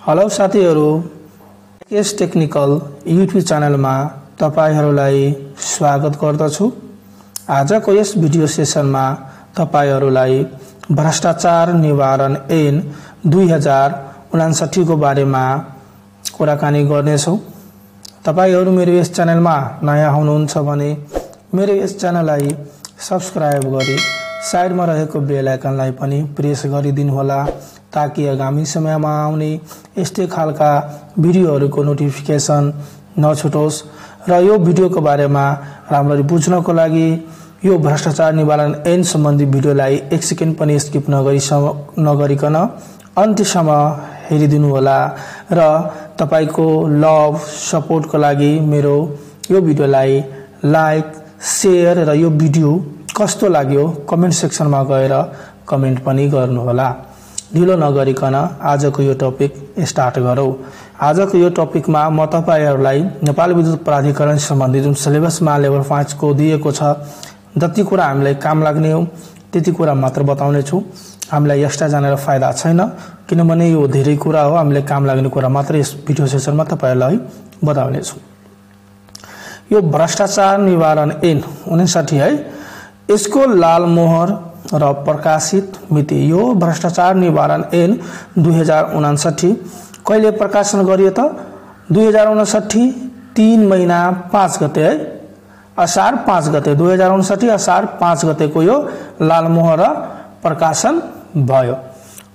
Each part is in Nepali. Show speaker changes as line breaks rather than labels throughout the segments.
हेलो साथीहरु, केस टेक्निकल युट्युब च्यानलमा तपाईहरुलाई स्वागत गर्दछु। आजको यस भिडियो सेसनमा तपाईहरुलाई भ्रष्टाचार निवारण ऐन 2059 को बारेमा कुराकानी गर्नेछौं। तपाईहरु मेरो यस च्यानलमा नयाँ हुनुहुन्छ भने मेरो यस च्यानललाई सब्स्क्राइब गरी साइडमा रहेको बेल आइकनलाई पनि प्रेस गरिदिनु होला, ताकि आगामी समयमा आउने यस्तै खालका भिडियोहरुको नोटिफिकेसन नछुटोस्। र यो भिडियोको बारेमा राम्ररी बुझ्नको लागि यो भ्रष्टाचार निवारण ऐन सम्बन्धी भिडियोलाई एक सेकेन्ड पनि स्किप नगरिकन अन्त्यसम्म हेरिदिनु होला र तपाईको लभ सपोर्टको लागि मेरो यो भिडियोलाई लाइक, शेयर र यो भिडियो कस्तो लाग्यो कमेन्ट सेक्सनमा गएर कमेन्ट पनि गर्नु होला। ढिलो नगरिकन आजको यो टपिक स्टार्ट गरौं। आजको यो टपिकमा म तपाईहरुलाई नेपाल विद्युत प्राधिकरण सम्बन्धी जुन सिलेबसमा लेभल 5 को दिएको छ, जति कुरा हामीलाई काम लाग्ने हो त्यति कुरा मात्र बताउने छु। हामीलाई एक्स्ट्रा जानेर फाइदा छैन, किनभने यो धेरै कुरा हो, हामीले काम लाग्ने कुरा मात्र यस भिडियो सेसनमा तपाईहरुलाई बताउने छु। यो भ्रष्टाचार निवारण ऐन 59 है, यसको लाल मोहर र प्रकाशित मिति। यो भ्रष्टाचार निवारण ऐन 2059 कहिले प्रकाशन गरियो त? 2059 3 महिना 5 गते है, असार 5 गते 2059 असार 5 गतेको यो लाल मोहर प्रकाशन भयो।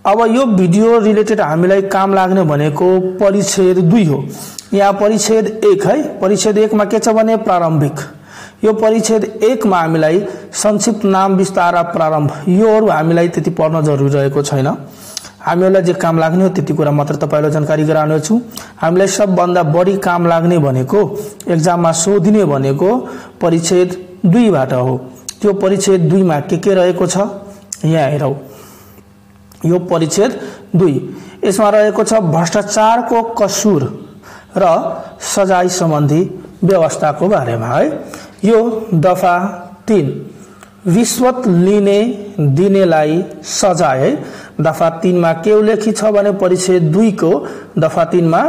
अब यो भिडियो रिलेटेड हामीलाई काम लाग्ने भनेको परिच्छेद 2 हो। यहाँ परिच्छेद 1 है। परिच्छेद 1 मा के छ भने प्रारम्भिक। यो परिच्छेद 1 मा हामीलाई संक्षिप्त नाम विस्तार प्रारम्भ योहरु हामीलाई त्यति पढ्न जरुरी रहेको छैन। हामीलाई जे काम लाग्ने हो त्यति कुरा मात्र तपाईलाई जानकारी गराउने छु। हामीलाई सबभन्दा बढी काम लाग्ने भनेको एक्जाममा सोधिने भनेको परिच्छेद 2 बाट हो। त्यो परिच्छेद 2 मा के रहेको छ यहाँ हेरौं। यो परिच्छेद 2 यसमा रहेको छ भ्रष्टाचारको कसुर र सजाय सम्बन्धी व्यवस्थाको बारेमा है। यो दफा 3 रिश्वत लिने दिनेलाई सजाय है। दफा 3 मा के उल्लेखित छ भने परिच्छेद 2 को दफा 3 मा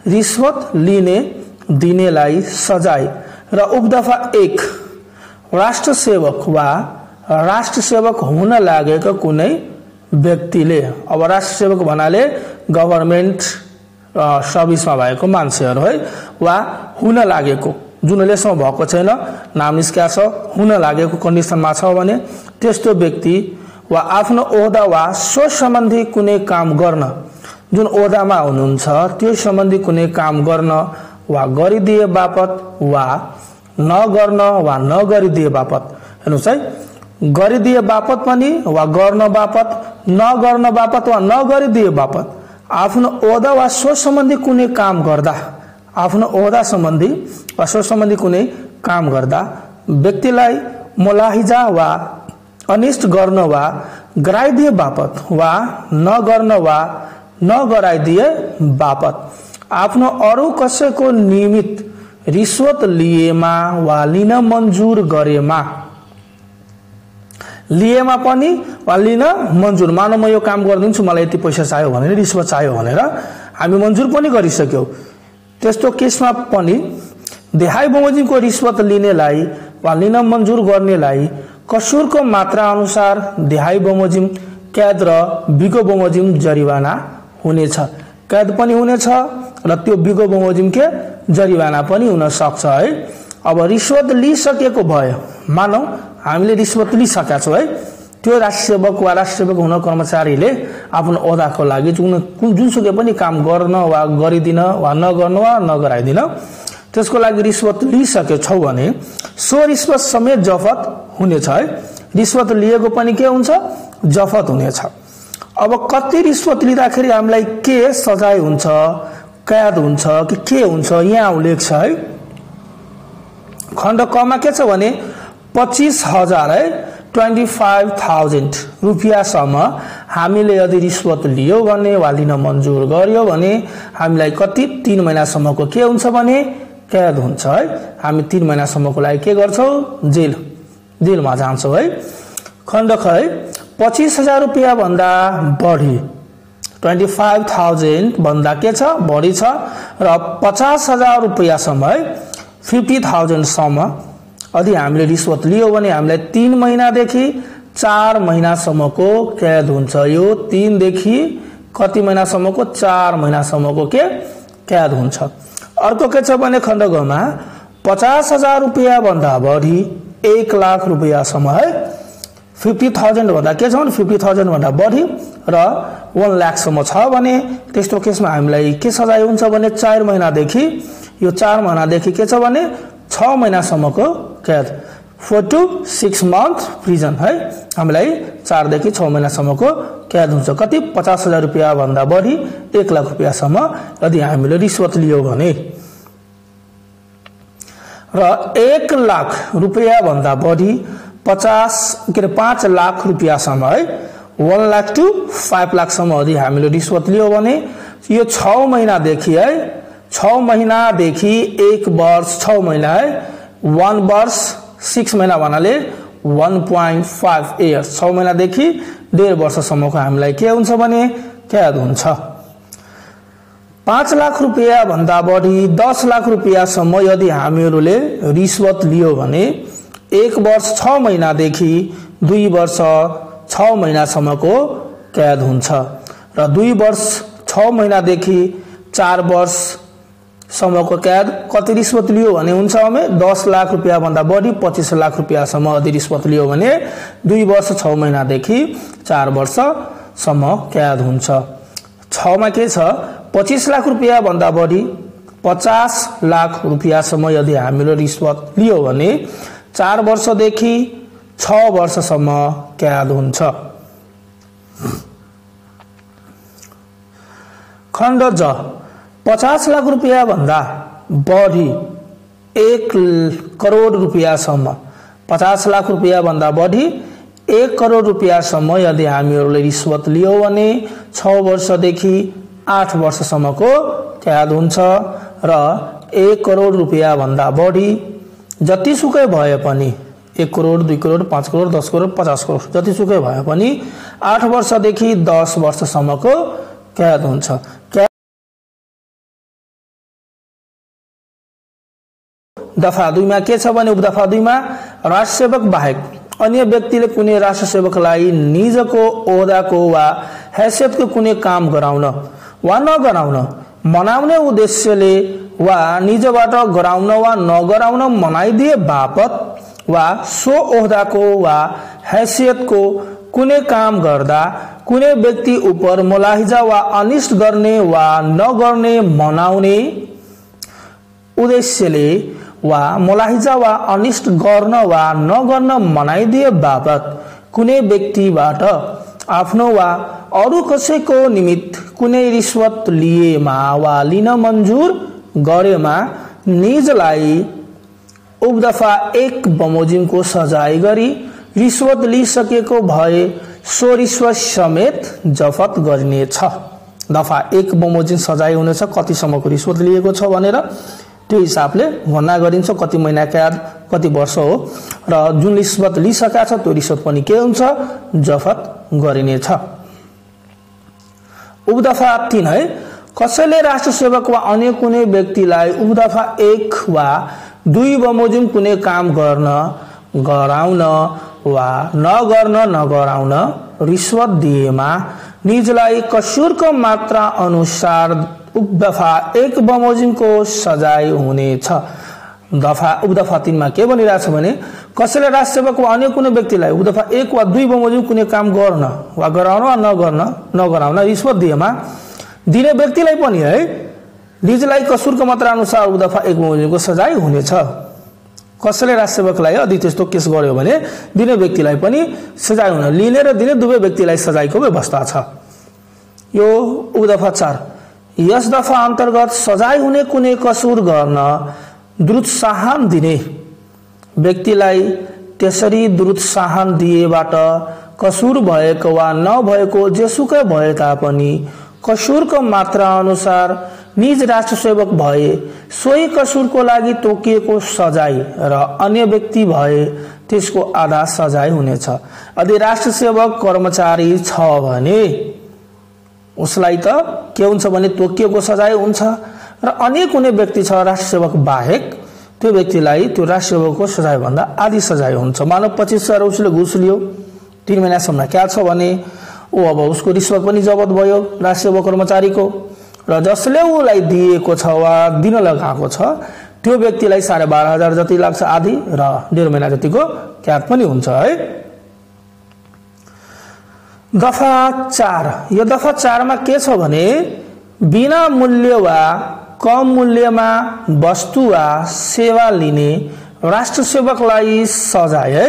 रिश्वत लिने दिनेलाई सजाय र उपदफा 1 राष्ट्र सेवक वा राष्ट्र सेवक हुन लागेको कुनै व्यक्तिले, अब राष्ट्र सेवक भन्नाले गभर्नमेन्ट सर्भिसमा भएको मान्छेहरु है, वा हुन लागेको जुन लेसमा भएको छैन, नाम निस्किया छ, हुन लागेको कन्डिसनमा छ भने त्यस्तो व्यक्ति वा आफ्नो ओहदा वा सो सम्बन्धी कुनै काम गर्न, जुन ओहदामा हुनुहुन्छ त्यो सम्बन्धी कुनै काम गर्न वा गरिदिए बापत वा नगर्न वा नगरिदिए बापत, हेर्नुस् है, गरिदिए बापत पनि वा गर्न बापत, नगर्न बापत वा नगरिदिए बापत आफ्नो ओहदा वा सो सम्बन्धी कुनै काम गर्दा, आफ्नो ओहदा सम्बन्धी वा सो सम्बन्धी कुनै काम गर्दा व्यक्तिलाई मुलाहिजा वा अनिष्ट गर्न वा गराइदिए बापत वा नगर्न वा नगराइदिए बापत आफ्नो अरु कसैको नियमित रिश्वत लिएमा वा लिन मन्जुर गरेमा, लिएमा पनि वा लिन मन्जुर, मानौ म यो काम गर्दिन्छु, मलाई यति पैसा चाहियो भनेर, रिश्वत चाहियो भनेर हामी मन्जुर पनि गरिसक्यौ, त्यस्तो केसमा पनि देहाई बमोजिमको रिश्वत लिनेलाई वा लिन मन्जुर गर्नेलाई कसुरको मात्रा अनुसार देहाई बमोजिम, कैद र बिगो बमोजिम जरिवाना हुनेछ। कैद पनि हुनेछ र त्यो बिगो बमोजिम के जरिवाना पनि हुन सक्छ है। अब रिश्वत लिइसकेको भयो, मानौ हामीले रिश्वत लिइसकेका छौं है, त्यो राष्ट्र सेवक वा राष्ट्र सेवक हुन कर्मचारीले आफ्नो ओहदाको लागि जुनसुकै पनि काम गर्न वा गरिदिन वा नगर्न वा नगराइदिन, त्यसको लागि रिश्वत लिइसकेको छौ भने सो रिश्वत समेत जफत हुनेछ है। रिश्वत लिएको पनि के हुन्छ? जफत हुनेछ। अब कति रिश्वत लिँदाखेरि हामीलाई के सजाय हुन्छ, कैद हुन्छ कि के हुन्छ यहाँ उल्लेख छ है। खण्ड क मा के छ भने 25,000 है, 25,000 रुपैयाँसम्म हामीले यदि रिश्वत लियो भने वा लिन मन्जुर गर्यो भने हामीलाई कति 3 महिनासम्मको के हुन्छ भने कैद हुन्छ है। हामी 3 महिनासम्मको लागि के गर्छौं? जेलमा जान्छौं है। खण्ड ख है 25,000 रुपैयाँ भन्दा बढी 25,000 भन्दा के छ बढी छ र 50,000 रुपैयाँसम्म है 50,000 सम्म यदि हामीले रिश्वत लियो भने हामीलाई 3 महिनादेखि 4 महिनासम्मको कैद हुन्छ। यो 3 देखि कति महिनासम्मको 4 महिनासम्मको के कैद हुन्छ। अर्को के छ भने खण्ड ग मा 50,000 रुपैयाँ भन्दा बढी 1 लाख रुपैयाँसम्म है 50,000 भन्दा के छ भने 50,000 भन्दा बढी र 1 लाख सम्म छ भने त्यस्तो केसमा हामीलाई के सजाय हुन्छ भने 4 महिनादेखि यो 4 महिनादेखि के छ भने 6 महिनासम्मको कैद 4 to 6 month प्रिजन है हामीलाई 4 देखि 6 महिनासम्मको कैद हुन्छ। कति 50,000 रुपैयाँ भन्दा बढी 1 लाख रुपैयाँसम्म यदि हामीले रिश्वत लियो भने र 1 लाख रुपैयाँ भन्दा बढी 5 लाख रुपैयाँसम्म है 1 लाख to 5 लाख सम्म यदि हामीले रिश्वत लियो भने यो 6 महिनादेखि है 6 महिनादेखि 1 वर्ष 6 महिना है 1 वर्ष 6 महिना भन्नाले 1.5 years 6 महिनादेखि 1.5 वर्षसम्मको हामीलाई के हुन्छ भने कैद हुन्छ। 5 लाख रुपैयाँ भन्दा बढी 10 लाख रुपैयाँसम्म यदि हामीहरूले रिश्वत लियो भने 1 वर्ष 6 महिनादेखि 2 वर्ष 6 महिनासम्मको कैद हुन्छ र 2 वर्ष 6 महिनादेखि 4 वर्ष सम्मको कैद कति रिश्वत लियो भने हुन्छ भने 10 लाख रुपैयाँ भन्दा बढी 25 लाख रुपैयाँसम्म यदि रिश्वत लियो भने 2 वर्ष 6 महिनादेखि 4 वर्षसम्म कैद हुन्छ। 6 मा के छ 25 लाख रुपैयाँ भन्दा बढी 50 लाख रुपैयाँसम्म यदि हामीले रिश्वत लियो भने 4 वर्षदेखि 6 वर्षसम्म कैद हुन्छ। खण्ड ज 50 लाख रुपैयाँ भन्दा बढी 1 करोड रुपैयाँसम्म 50 लाख रुपैयाँ भन्दा बढी 1 करोड रुपैयाँसम्म यदि हामीहरूले रिश्वत लियो भने 6 वर्षदेखि 8 वर्षसम्मको कैद हुन्छ र 1 करोड रुपैयाँ भन्दा बढी जतिसुकै भए पनि 1 करोड 2 करोड 5 करोड 10 करोड 50 करोड जतिसुकै भए पनि 8 वर्षदेखि 10 वर्षसम्मको कैद हुन्छ। दफा 2 मा के छ भने उपदफा 2 मा राष्ट्र सेवक बाहेक अन्य व्यक्तिले कुनै राष्ट्र सेवकलाई निजको ओहदाको वा हैसियतको कुनै काम गराउन वा नगराउन मनाउने उद्देश्यले वा निजबाट गराउन वा नगराउन मनाइदिए बापत वा सो ओहदाको वा हैसियतको कुनै काम गर्दा कुनै व्यक्ति उपर मुलाहिजा वा अनिष्ट गर्ने वा नगर्ने मनाउने उद्देश्यले वा मुलाहिजा वा अनिष्ट गर्न वा नगर्न मनाइदिए बापत कुनै व्यक्तिबाट आफ्नो वा अरू कसैको निमित्त कुनै रिश्वत लिएमा वा लिन मन्जुर गरेमा निजलाई उपदफा 1 बमोजिमको सजाय गरी रिश्वत लिइसकेको भए सो रिश्वत समेत जफत गरिनेछ। दफा 1 बमोजिम सजाय हुनेछ कतिसम्मको रिश्वत लिएको छ भनेर त्यो हिसाबले गणना गरिन्छ कति महिना कैद कति वर्ष हो र जुन रिश्वत लिइसकेको छ त्यो रिश्वत पनि के हुन्छ जफत गरिनेछ। उपदफा 3 है कसैले राष्ट्र सेवक वा अन्य कुनै व्यक्तिलाई उपदफा 1 वा 2 बमोजिम कुनै काम गर्न गराउन वा नगराउन रिश्वत दिएमा निजलाई कसुरको मात्रा अनुसार उपदफा 1 बमोजिमको सजाय हुनेछ। उपदफा 3 मा के भनिरहेछ भने कसैले राष्ट्र सेवक वा अन्य कुनै व्यक्तिलाई उपदफा 1 वा 2 बमोजिम कुनै काम गर्न वा गराउन वा नगराउन रिश्वत दिएमा दिने व्यक्तिलाई पनि है निजलाई कसुरको मात्रा अनुसार उपदफा 1 बमोजिमको सजाय हुनेछ। कसैले राष्ट्र सेवकलाई यदि त्यस्तो केस गर्यो भने दिने व्यक्तिलाई पनि सजाय हुन लिने र दिने दुवै व्यक्तिलाई सजायको व्यवस्था छ। यो उपदफा 4 यस दफा अन्तर्गत सजाय हुने कुनै कसुर गर्न दुरुत्साहन दिने व्यक्तिलाई त्यसरी दुरुत्साहन दिएबाट कसुर भएको वा नभएको जेसुकै भए तापनि कसुरको मात्रा अनुसार निज राष्ट्र सेवक भए सोही कसुरको लागि तोकिएको सजाय र अन्य व्यक्ति भए त्यसको आधा सजाय हुनेछ। यदि राष्ट्र सेवक कर्मचारी छ भने उसलाई त के हुन्छ भने तोकिएको सजाय हुन्छ र अन्य कुनै व्यक्ति छ राष्ट्र सेवक बाहेक त्यो व्यक्तिलाई त्यो राष्ट्र सेवकको सजाय भन्दा आधी सजाय हुन्छ। मानव 25,000 उसले घुस लियो 3 महिनासम्म क्या छ भने अब उसको रिश्वत पनि जबत भयो राष्ट्र सेवक कर्मचारीको र जसले उलाई दिएको छ वा दिन लगाएको छ त्यो व्यक्तिलाई 12,500 जति लाग्छ आधी र 1.5 महिना जतिको क्याद पनि हुन्छ है। दफा 4 यो दफा 4 मा के छ भने बिना मूल्य वा कम मूल्यमा वस्तु वा सेवा लिने राष्ट्र सेवकलाई सजाय है।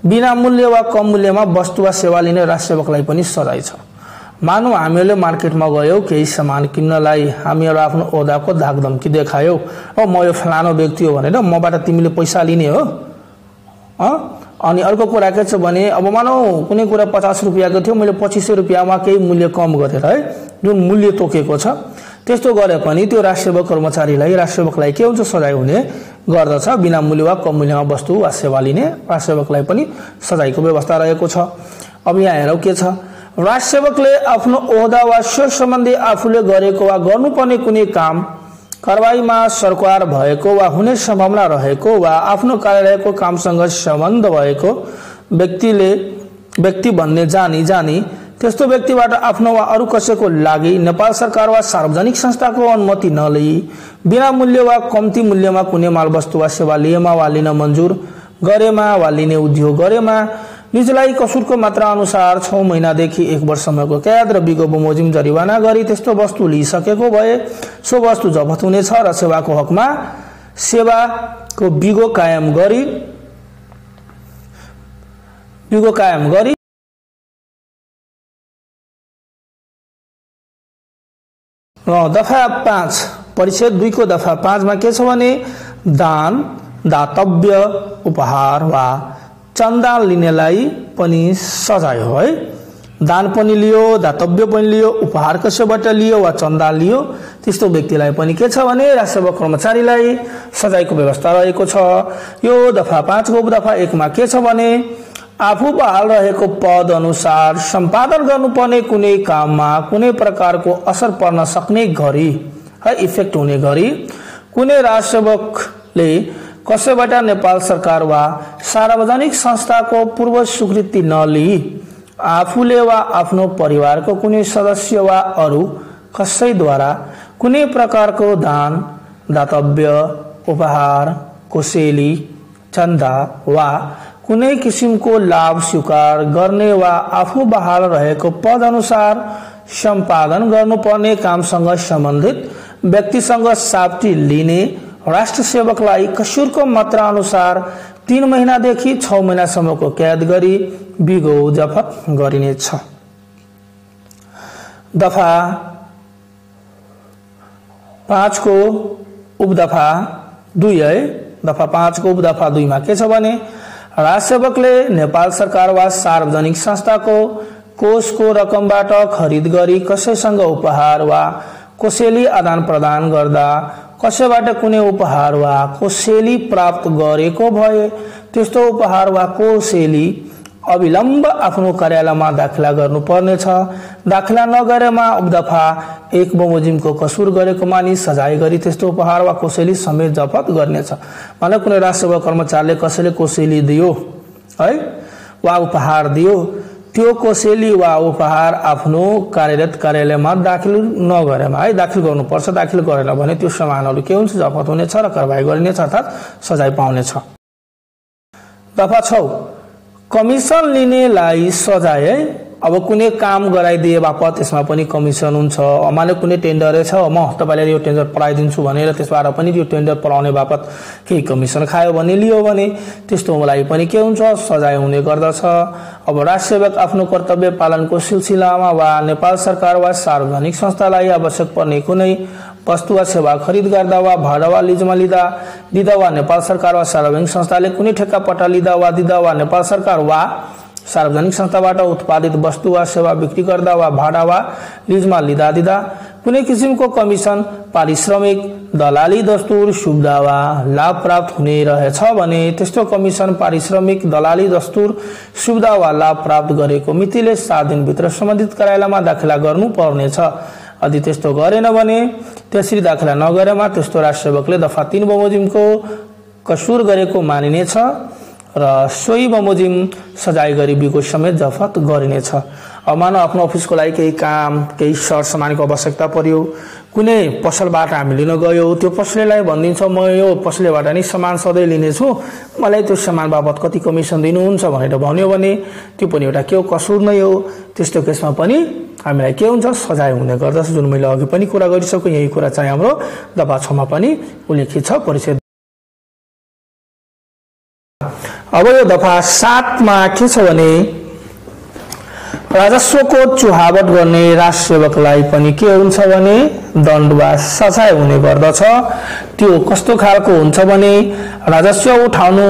बिना मूल्य वा कम मूल्यमा वस्तु वा सेवा लिने राष्ट्र सेवकलाई पनि सजाय छ। मानौ हामीले मार्केटमा गयौ केही सामान किन्नलाई हामीहरु आफ्नो ओदाको धाकधम्की देखायौ म यो फलानो व्यक्ति हो भनेर मबाट तिमीले पैसा लिने हो अनि अर्को कुरा के छ भने अब मानौ कुनै कुरा 50 रुपैयाँको थियो मैले 2500 रुपैयाँमा केही मूल्य कम गरेर है जुन मूल्य तोकेको छ त्यस्तो गरे पनि त्यो राष्ट्र सेवक कर्मचारीलाई राष्ट्र सेवकलाई के हुन्छ सजाय हुने गर्दछ। बिना मूल्य वा कम मूल्यमा वस्तु वा सेवा लिने राष्ट्र सेवकलाई पनि सजायको व्यवस्था रहेको छ। अब यहाँ हेरौं के छ राष्ट्र सेवकले आफ्नो ओहदा वा सो सम्बन्धी आफूले गरेको वा गर्नुपर्ने कुनै काम कारबाहीमा सरकार भएको वा हुने सम्भावना रहेको वा आफ्नो कार्यालयको कामसँग सम्बन्ध भएको व्यक्ति भन्ने जानी त्यस्तो व्यक्तिबाट आफ्नो वा अरु कसैको लागि नेपाल सरकार वा सार्वजनिक संस्थाको अनुमति नलिई बिना मूल्य वा कम्ती मूल्यमा कुनै मालवस्तु वा सेवा लिएमा वा लिन मन्जुर गरेमा वा लिने उद्योग गरेमा निजलाई कसुरको मात्रा अनुसार 6 महिनादेखि 1 वर्षसम्मको कैद र बिगो बमोजिम जरिवाना गरी त्यस्तो वस्तु लिइसकेको भए सो वस्तु जफत हुनेछ र सेवाको हकमा सेवाको बिगो कायम गरी दफा 5 परिच्छेद 2 को दफा 5 मा के छ भने दान दातव्य उपहार वा चन्दा लिनेलाई पनि सजाय हो है। दान पनि लियो दातव्य पनि लियो उपहार कसैबाट लियो वा चन्दा लियो त्यस्तो व्यक्तिलाई पनि के छ भने राष्ट्र सेवक कर्मचारीलाई सजायको व्यवस्था रहेको छ। यो दफा 5 को दफा 1 मा के छ भने आफू बहाल रहेको पद अनुसार सम्पादन गर्नुपर्ने कुनै काममा कुनै प्रकारको असर पर्न सक्ने गरी है इफेक्ट हुने गरी कुनै राष्ट्र सेवकले कसैबाट नेपाल सरकार वा सार्वजनिक संस्थाको पूर्व स्वीकृति नलिई आफूले वा आफ्नो परिवारको कुनै सदस्य वा अरु कसैद्वारा कुनै प्रकारको दान दातव्य उपहार कोसेली चन्दा वा कुनै किसिमको लाभ स्वीकार गर्ने वा आफू बहाल रहेको पद अनुसार सम्पादन गर्नुपर्ने कामसँग सम्बन्धित व्यक्तिसँग साब्ती लिने राष्ट्र सेवकलाई कसुरको मात्रा अनुसार 3 महिनादेखि 6 महिनासम्मको कैद गरी बिगो जफत गरिनेछ। दफा 5 को उपदफा 2 है। दफा 5 को उपदफा 2 मा के छ भने राष्ट्र सेवकले नेपाल सरकार वा सार्वजनिक संस्थाको कोषको रकमबाट खरिद गरी कसैसँग उपहार वा कोसेली आदान प्रदान गर्दा कसैबाट कुनै उपहार वा कोसेली प्राप्त गरेको भए त्यस्तो उपहार वा कोसेली अविलम्ब आफ्नो कार्यालयमा दाखिला गर्नुपर्नेछ। दाखिला नगरेमा उपदफा 1 बमोजिमको कसुर गरेको मानि सजाय गरी त्यस्तो उपहार वा कोसेली समेत जफत गर्नेछ। माने कुनै राष्ट्र सेवा कर्मचारीले कसैले कोसेली दियो है वा उपहार दियो त्यो कोसेली वा उपहार आफ्नो कार्यरत कार्यालयमा दाखिल नगरेमा है दाखिल गर्नुपर्छ। दाखिल गरेन भने त्यो सामानहरु के हुन्छ जफत हुनेछ र कारबाही गरिनेछ अर्थात सजाय पाउनेछ। दफा 6 कमिसन लिनेलाई सजाय है। अब कुनै काम गराइदिए बापत त्यसमा पनि कमिसन हुन्छ। माने कुनै टेन्डर छ म तपाईलाई यो टेन्डर पराइदिन्छु भनेर त्यसबाट पनि यो टेन्डर पराउने बापत केही कमिसन खायो भने लियो भने त्यस्तोलाई पनि के हुन्छ सजाय हुने गर्दछ। अब राष्ट्र सेवक आफ्नो कर्तव्य पालनको सिलसिलामा वा नेपाल सरकार वा सार्वजनिक संस्थालाई आवश्यक पर्ने कुनै वस्तु वा सेवा खरिद गर्दा वा भाडा वा लीजमा दिदा वा नेपाल सरकार वा सार्वजनिक संस्थाले कुनै ठेक्का पट्टा लिदा वा दिदा वा नेपाल सरकार वा सार्वजनिक संस्थाबाट उत्पादित वस्तु वा सेवा बिक्री गर्दा वा भाडा वा लीजमा दिदा कुनै किसिमको कमिसन, पारिश्रमिक, दलाली दस्तुर, सुविधा वा लाभ प्राप्त हुने रहेछ भने त्यस्तो कमिसन, पारिश्रमिक, दलाली दस्तुर, सुविधा वा लाभ प्राप्त गरेको मितिले 7 दिनभित्र सम्बन्धित कार्यालयमा दाखिला गर्नुपर्नेछ। यदि त्यस्तो गरेन भने त्यसरी दाखिला नगरेमा त्यस्तो राजसेवकले दफा 3 बमोजिमको कसुर गरेको मानिनेछ र सोही बमोजिम सजाय गरी बिको समेत जफत गरिनेछ। अब मानव आफ्नो अफिसको लागि केही काम, केही सरसामानको आवश्यकता पर्यो, कुनै पसलबाट हामी लिन गयो, त्यो पसलेलाई भनिदिन्छ म यो पसलेबाट नि सामान सधैँ लिनेछु, मलाई त्यो सामान बाबत कति कमिसन दिनुहुन्छ भनेर भन्यो भने त्यो पनि एउटा के हो, कसुर नै हो। त्यस्तो केसमा पनि हामीलाई के हुन्छ, सजाय हुने गर्दछ, जुन मैले अघि पनि कुरा गरिसकेँ। यही कुरा चाहिँ हाम्रो दफा 6 मा पनि उल्लेखित छ परिच्छेद। अब यो दफा 7 मा के छ भने राजस्वको चुहावट गर्ने राजसेवकलाई पनि के हुन्छ भने दण्ड वा सजाय हुने गर्दछ। त्यो कस्तो खालको हुन्छ भने राजस्व उठाउनु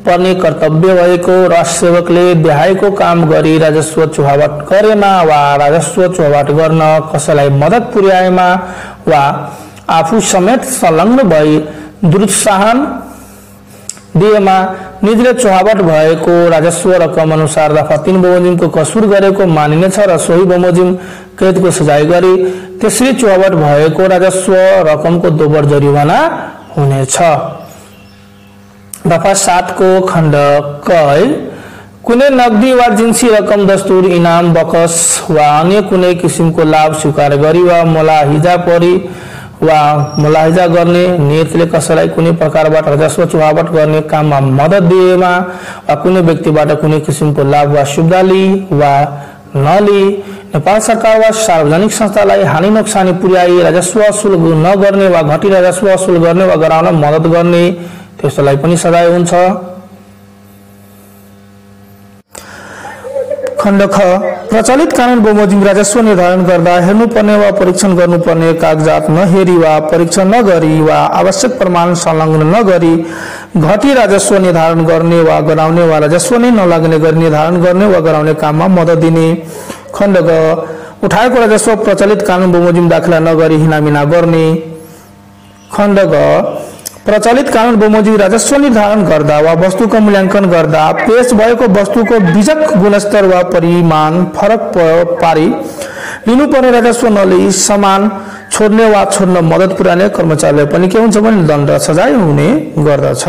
पर्ने कर्तव्य भएको राजसेवकले देहायको काम गरी राजस्व चुहावट गरेमा वा राजस्व चुहावट गर्न कसैलाई मद्दत पुर्याएमा वा आफू समेत संलग्न भई दुरुत्साहन दिएमा निजले चुहावट भएको राजस्व रकम अनुसार दफा 3 बमोजिमको कसुर गरेको मानिनेछ र सोही बमोजिम कैदको सजाय गरी त्यसरी चुहावट भएको राजस्व रकमको दोब्बर जरिवाना हुनेछ। दफा 7 को खण्ड क कुनै नगदी वा जिन्सी रकम, दस्तुर, इनाम, बकस वा अन्य कुनै किसिमको लाभ स्वीकार गरी वा मुलाहिजा गर्ने नियतले कसैलाई कुनै प्रकारबाट राजस्व चुहावट गर्ने काममा मद्दत दिएमा वा कुनै व्यक्तिबाट कुनै किसिमको लाभ वा सुविधा लिई वा नलिई नेपाल सरकार वा सार्वजनिक संस्थालाई हानि नोक्सानी पुर्याई राजस्व असुल नगर्ने वा घटी राजस्व असुल गर्ने वा गराउन मद्दत गर्ने त्यस्तोलाई पनि सजाय हुन्छ। खण्ड ख प्रचलित कानून बमोजिम राजस्व निर्धारण गर्दा हेर्नुपर्ने वा परीक्षण गर्नुपर्ने कागजात नहेरी वा परीक्षण नगरी वा आवश्यक प्रमाण संलग्न नगरी घटी राजस्व निर्धारण गर्ने वा गराउने वा राजस्व नै नलाग्ने गरी निर्धारण गर्ने वा गराउने काममा मद्दत दिने। खण्ड ग उठाएको राजस्व प्रचलित कानून बमोजिम दाखिला नगरी हिनामिना गर्ने। खण्ड ग प्रचलित कानून बमोजिम राजस्व निर्धारण गर्दा वा वस्तुको मूल्याङ्कन गर्दा पेश भएको वस्तुको बीजक गुणस्तर वा परिमाण फरक पारी लिनुपर्ने राजस्व नलिई सामान छोड्ने वा छोड्न मद्दत पुर्याउने कर्मचारीलाई पनि के हुन्छ भने दण्ड सजाय हुने गर्दछ।